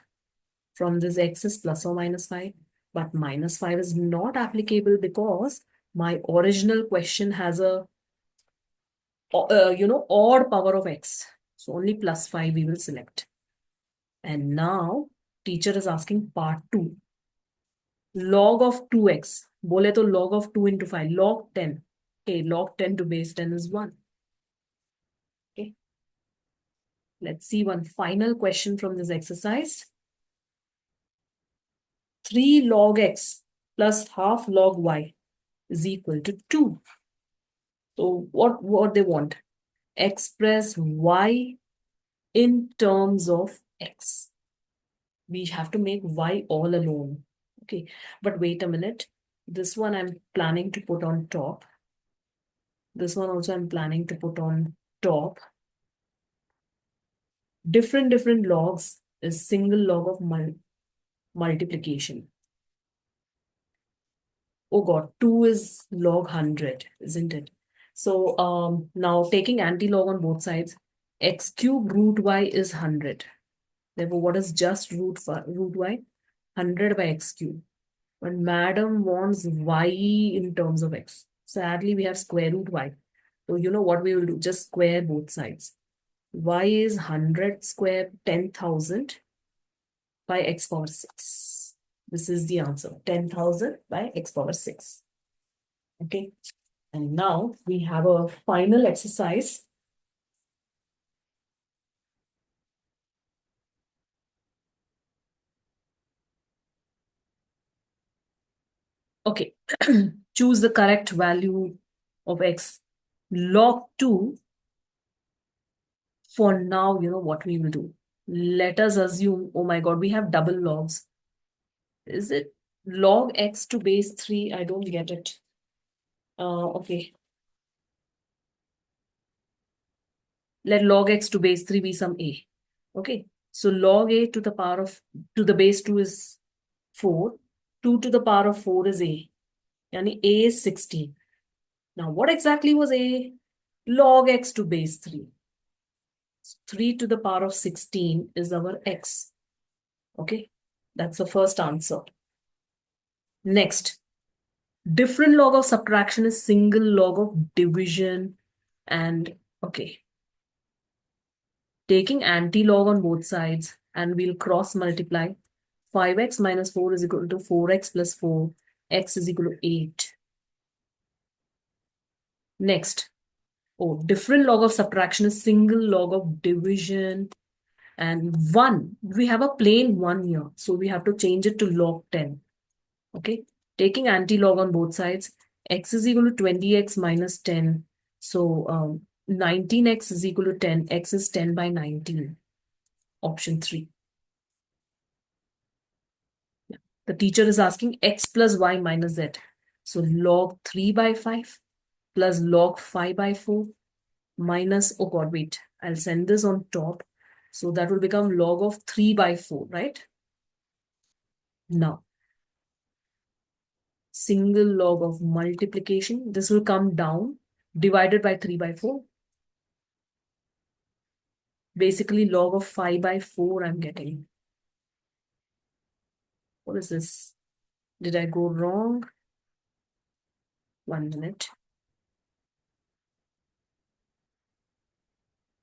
From this x is plus or minus 5. But minus 5 is not applicable because my original question has a odd power of x. So only plus 5 we will select. And now teacher is asking part 2. Log of 2x. Bole to log of 2 into 5. Log 10. Okay, log 10 to base 10 is 1. Okay. Let's see one final question from this exercise. 3 log x plus half log y is equal to 2. So what they want? Express y in terms of x. We have to make y all alone. Okay, but wait a minute. This one I'm planning to put on top. This one also I'm planning to put on top. Different logs is single log of multiplication. Oh God, 2 is log 100, isn't it? So now taking anti-log on both sides, x cube root y is 100. Therefore, what is just root y? 100 by x cube. But madam wants y in terms of x. Sadly, we have square root y. So you know what we will do? Just square both sides. Y is 100 square 10,000 by x power 6. This is the answer. 10,000 by x power 6. Okay. And now we have a final exercise. Okay. Choose the correct value of x. Log 2. For now, you know what we will do. Let us assume, oh my God, we have double logs. Is it log x to base 3? I don't get it. Okay. Let log x to base 3 be some a. Okay. So log a to the power of, to the base 2 is 4. 2 to the power of 4 is a. Yani a is 16. Now what exactly was a? Log x to base 3. 3 to the power of 16 is our x. Okay. That's the first answer. Next. Different log of subtraction is single log of division. And okay. Taking anti-log on both sides and we'll cross multiply. 5x minus 4 is equal to 4x plus 4. X is equal to 8. Next. Oh, different log of subtraction is single log of division. And 1. We have a plain 1 here. So we have to change it to log 10. Okay. Taking anti-log on both sides. X is equal to 20x minus 10. So 19x is equal to 10. X is 10 by 19. Option 3. The teacher is asking x plus y minus z. So log 3 by 5 plus log 5 by 4 minus, oh God, wait, I'll send this on top. So that will become log of 3 by 4, right? Now, single log of multiplication. This will come down, divided by 3 by 4. Basically, log of 5 by 4 I'm getting. What is this? Did I go wrong? 1 minute.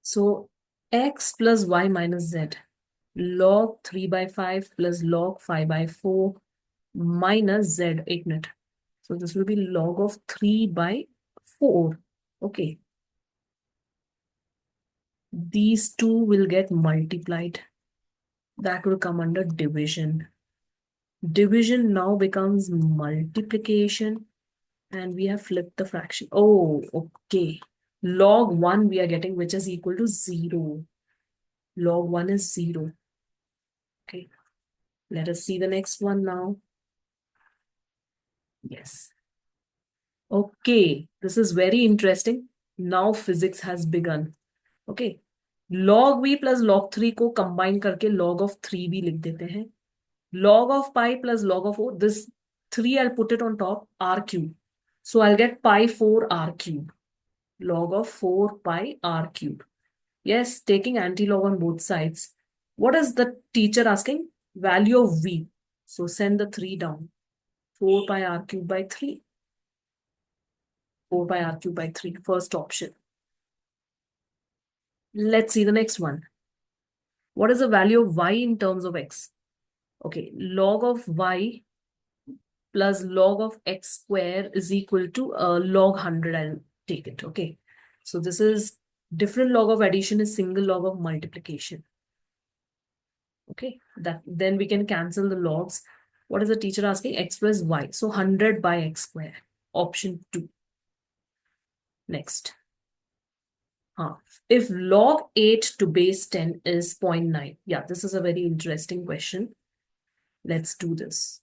So x plus y minus z. Log 3 by 5 plus log 5 by 4 minus z. 8 minute. So this will be log of 3 by 4. Okay. These two will get multiplied. That will come under division. Division now becomes multiplication. And we have flipped the fraction. Oh, okay. Log 1 we are getting, which is equal to 0. Log 1 is 0. Okay. Let us see the next one now. Yes. Okay. This is very interesting. Now physics has begun. Okay. Log v plus log 3 को combine करके log of 3 भी लिख देते हैं. Log of pi plus log of 4. This 3 I'll put it on top. R cube. So I'll get pi 4 R cube. Log of 4 pi R cube. Yes, taking anti-log on both sides. What is the teacher asking? Value of v. So send the 3 down. 4 pi R cube by 3. 4 pi R cube by 3. First option. Let's see the next one. What is the value of y in terms of x? Okay, log of y plus log of x square is equal to log 100. I'll take it. Okay. So this is different log of addition is single log of multiplication. Okay. That then we can cancel the logs. What is the teacher asking? X plus y. So 100 by x square. Option 2. Next. If log 8 to base 10 is 0.9. Yeah, this is a very interesting question. Let's do this.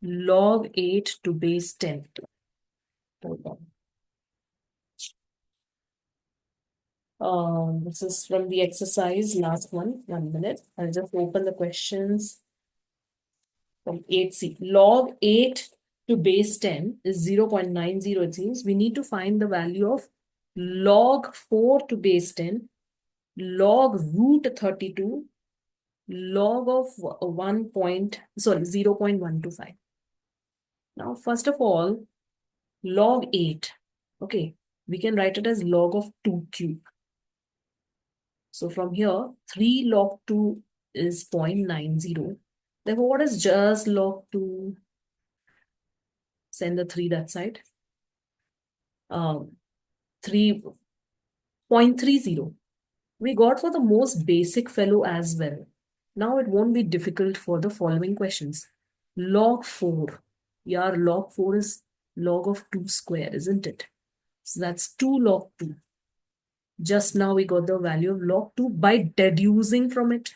Log 8 to base 10. Hold on. This is from the exercise, last one. 1 minute. I'll just open the questions from 8C. Log 8 to base 10 is 0.90. It seems we need to find the value of log 4 to base 10, log root 32, log of 0.125. Now, first of all, log 8. Okay, we can write it as log of 2 cube. So from here, 3 log 2 is 0.90. Therefore, what is just log 2? Send the 3 that side. 3.30. We got for the most basic fellow as well. Now it won't be difficult for the following questions. Log 4. Yeah, log 4 is log of 2 square, isn't it? So that's 2 log 2. Just now we got the value of log 2 by deducing from it.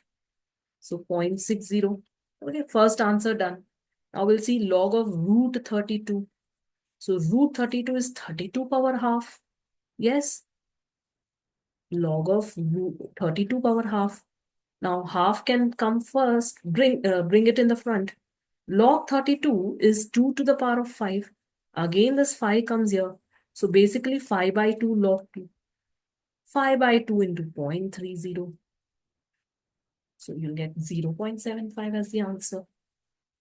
So 0.60. Okay, first answer done. Now we'll see log of root 32. So root 32 is 32 power half. Yes. Log of root 32 power half. Now half can come first. Bring it in the front. Log 32 is 2 to the power of 5. Again, this 5 comes here. So basically 5 by 2 log 2. 5 by 2 into 0.30. So you'll get 0.75 as the answer.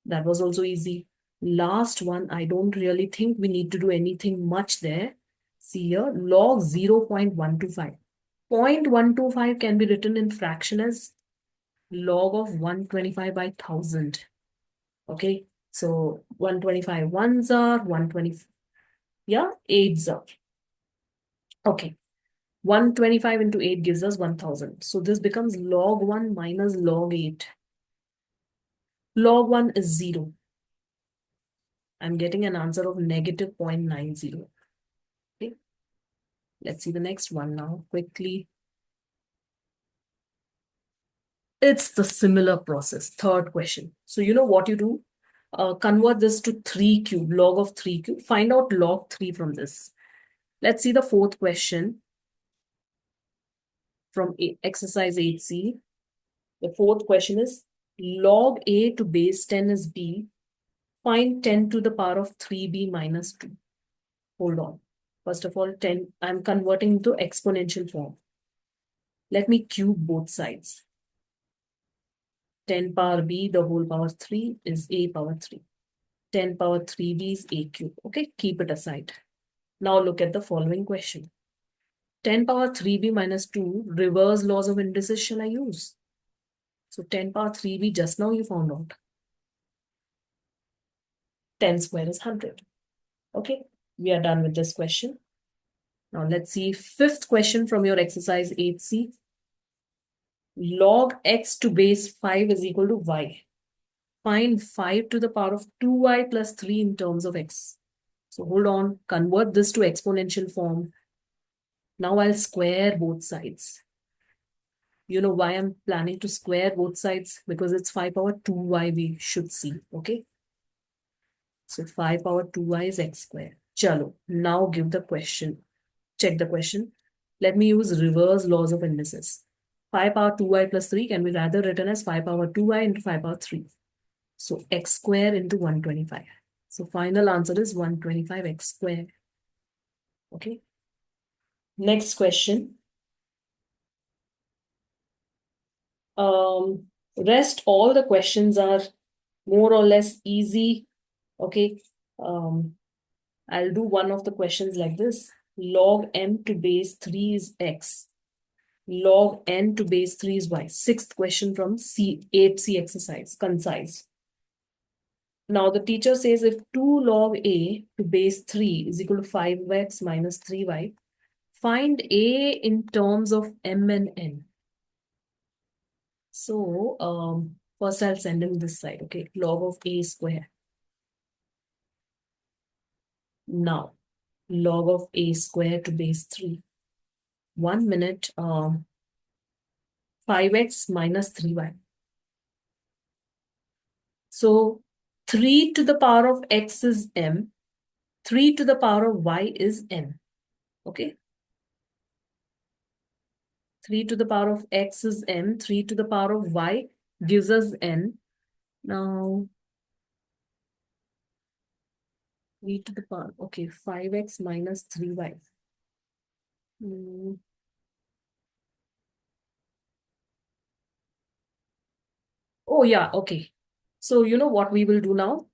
That was also easy. Last one, I don't really think we need to do anything much there. See here, log 0.125. 0.125 can be written in fraction as log of 125 by 1000. Okay, so 125 ones are 120. Yeah, 8s are. Okay, 125 into 8 gives us 1000. So this becomes log 1 minus log 8. Log 1 is 0. I'm getting an answer of negative 0.90. Okay, let's see the next one now quickly. It's the similar process. Third question. So you know what you do? Convert this to 3 cube, log of 3 cube. Find out log 3 from this. Let's see the fourth question from exercise 8C. The fourth question is log A to base 10 is B. Find 10 to the power of 3B minus 2. Hold on. First of all, 10, I'm converting to exponential form. Let me cube both sides. 10 power B, the whole power 3 is A power 3. 10 power 3B is A cube. Okay, keep it aside. Now look at the following question. 10 power 3B minus 2, reverse laws of indices shall I use? So 10 power 3B, just now you found out. 10 square is 100. Okay, we are done with this question. Now let's see fifth question from your exercise 8C. Log x to base 5 is equal to y. Find 5 to the power of 2y plus 3 in terms of x. So hold on, convert this to exponential form. Now I'll square both sides. You know why I'm planning to square both sides? Because it's 5 power 2y we should see, okay? So 5 power 2y is x square. Chalo, now give the question. Check the question. Let me use reverse laws of indices. 5 power 2y plus 3 can be rather written as 5 power 2y into 5 power 3. So x square into 125. So final answer is 125x square. Okay. Next question. Rest all the questions are more or less easy. Okay. I'll do one of the questions like this. Log m to base 3 is x. Log n to base 3 is y. Sixth question from 8C exercise, concise. Now the teacher says if 2 log a to base 3 is equal to 5x minus 3y, find a in terms of m and n. So first I'll send him this side, okay? Log of a square. Now, log of a square to base 3. 1 minute, 5x minus 3y. So 3 to the power of x is m. 3 to the power of y is n. Okay? 3 to the power of x is m. 3 to the power of y gives us n. Now, 3 to the power, okay, 5x minus 3y. Oh, yeah, okay. So, you know what we will do now?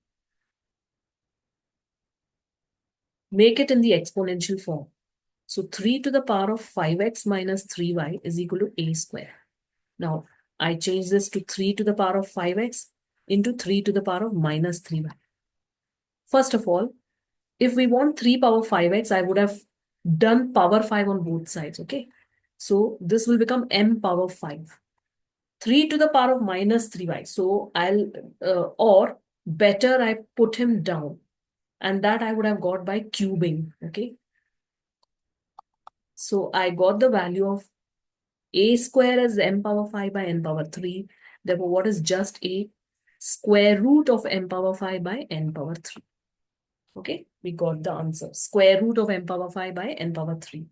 Make it in the exponential form. So 3 to the power of 5x minus 3y is equal to a square. Now, I change this to 3 to the power of 5x into 3 to the power of minus 3y. First of all, if we want 3 power 5x, I would have done power 5 on both sides, okay? So this will become m power 5. 3 to the power of minus 3y. So or better, I put him down. And that I would have got by cubing, okay? So I got the value of a square is m power 5 by n power 3. Therefore, what is just a square root of m power 5 by n power 3? Okay, we got the answer. Square root of m power 5 by n power 3.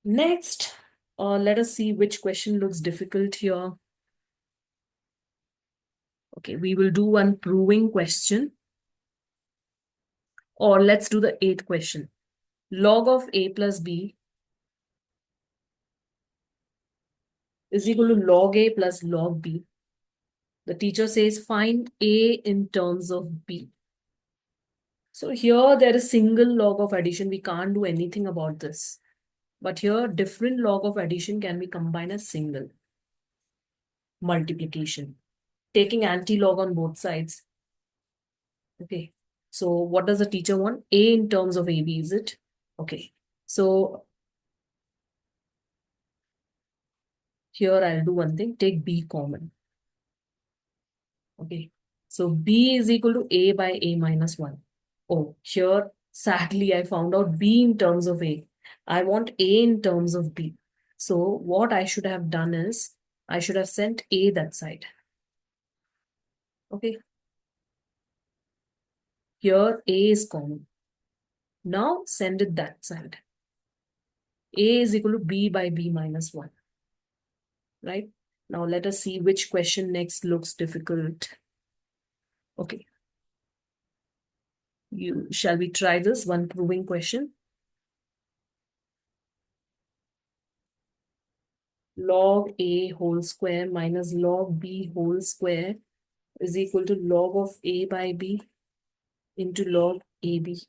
Next, let us see which question looks difficult here. Okay, we will do one proving question. Or let's do the 8th question. Log of a plus b is equal to log a plus log b. The teacher says find a in terms of b. So here there is single log of addition. We can't do anything about this. But here different log of addition can be combined as single. Multiplication. Taking anti-log on both sides. Okay. So what does the teacher want? A in terms of AB, is it? Okay. So here I'll do one thing. Take B common. Okay. So B is equal to A by A minus 1. Oh, here sadly I found out B in terms of A. I want A in terms of B. So what I should have done is I should have sent A that side. Okay. Here A is common. Now send it that side. A is equal to B by B minus 1. Right? Now let us see which question next looks difficult. Okay. Shall we try this one proving question? Log A whole square minus log B whole square is equal to log of A by B into log AB.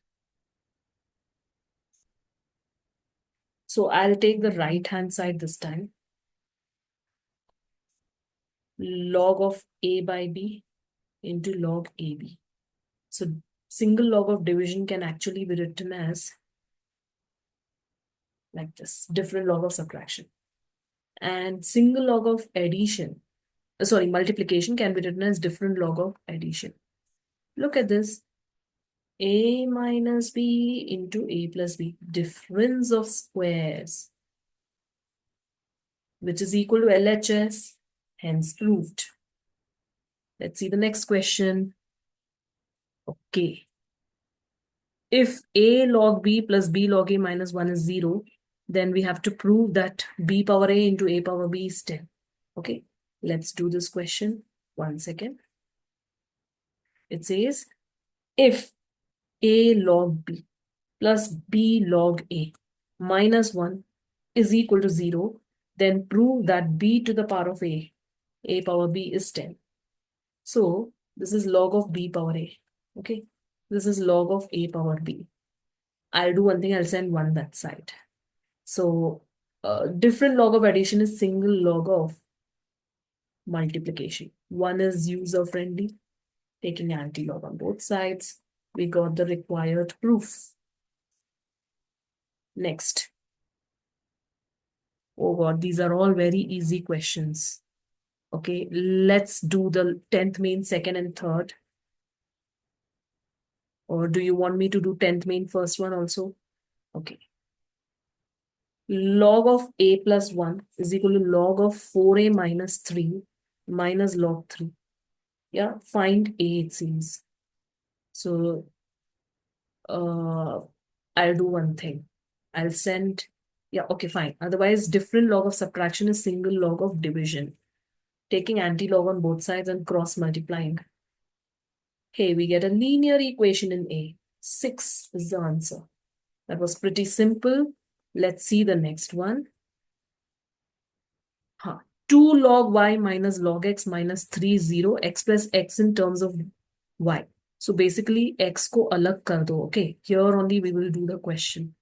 So I'll take the right hand side this time. Log of A by B into log AB. So single log of division can actually be written as like this, different log of subtraction. And single log of addition, multiplication can be written as different log of addition. Look at this. A minus B into A plus B, difference of squares, which is equal to LHS, hence proved. Let's see the next question. Okay. If A log B plus B log A minus 1 is 0, then we have to prove that B power A into A power B is 10. Okay, let's do this question. 1 second. It says, if A log B plus B log A minus 1 is equal to 0, then prove that B to the power of A power B is 10. So this is log of B power A. Okay, this is log of A power B. I'll do one thing, I'll send 1 that side. So different log of addition is single log of multiplication. One is user friendly, taking anti-log on both sides. We got the required proof. Next. Oh God, these are all very easy questions. Okay, let's do the 10th main, second and third. Or do you want me to do 10th main first one also? Okay. Log of a plus 1 is equal to log of 4a minus 3 minus log 3. Yeah, find a, it seems. So I'll do one thing. I'll send, yeah, okay, fine. Otherwise, different log of subtraction is single log of division. Taking anti-log on both sides and cross multiplying. Hey, we get a linear equation in A. 6 is the answer. That was pretty simple. Let's see the next one. 2 log y minus log x minus 3, 0, x plus x in terms of y. So basically, x ko alag kar do, okay? Here only we will do the question.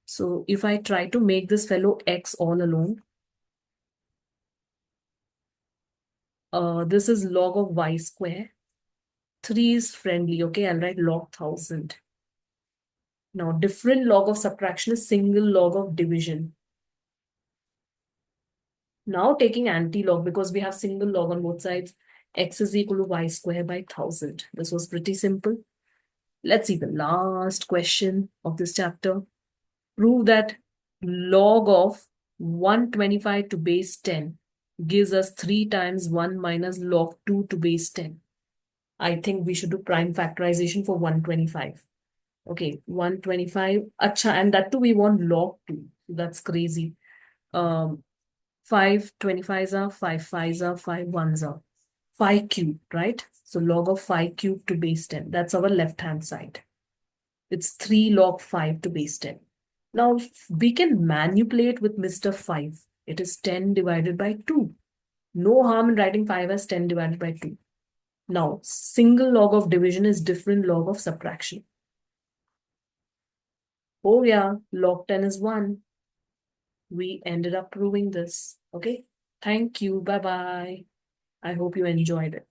So if I try to make this fellow x all alone, this is log of y square. 3 is friendly, okay? I'll write log 1000. Now, different log of subtraction is single log of division. Now taking anti-log, because we have single log on both sides, x is equal to y square by 1000. This was pretty simple. Let's see the last question of this chapter. Prove that log of 125 to base 10 gives us 3 times 1 minus log 2 to base 10. I think we should do prime factorization for 125. Okay, 125. Acha, and that too we want log 2. That's crazy. 5 25s are 5 5s are 5 1s are 5 cubed, right? So log of 5 cubed to base 10. That's our left hand side. It's 3 log 5 to base 10. Now we can manipulate with Mr. 5. It is 10 divided by 2. No harm in writing 5 as 10 divided by 2. Now, single log of division is different log of subtraction. Oh yeah, log 10 is 1. We ended up proving this. Okay. Thank you. Bye-bye. I hope you enjoyed it.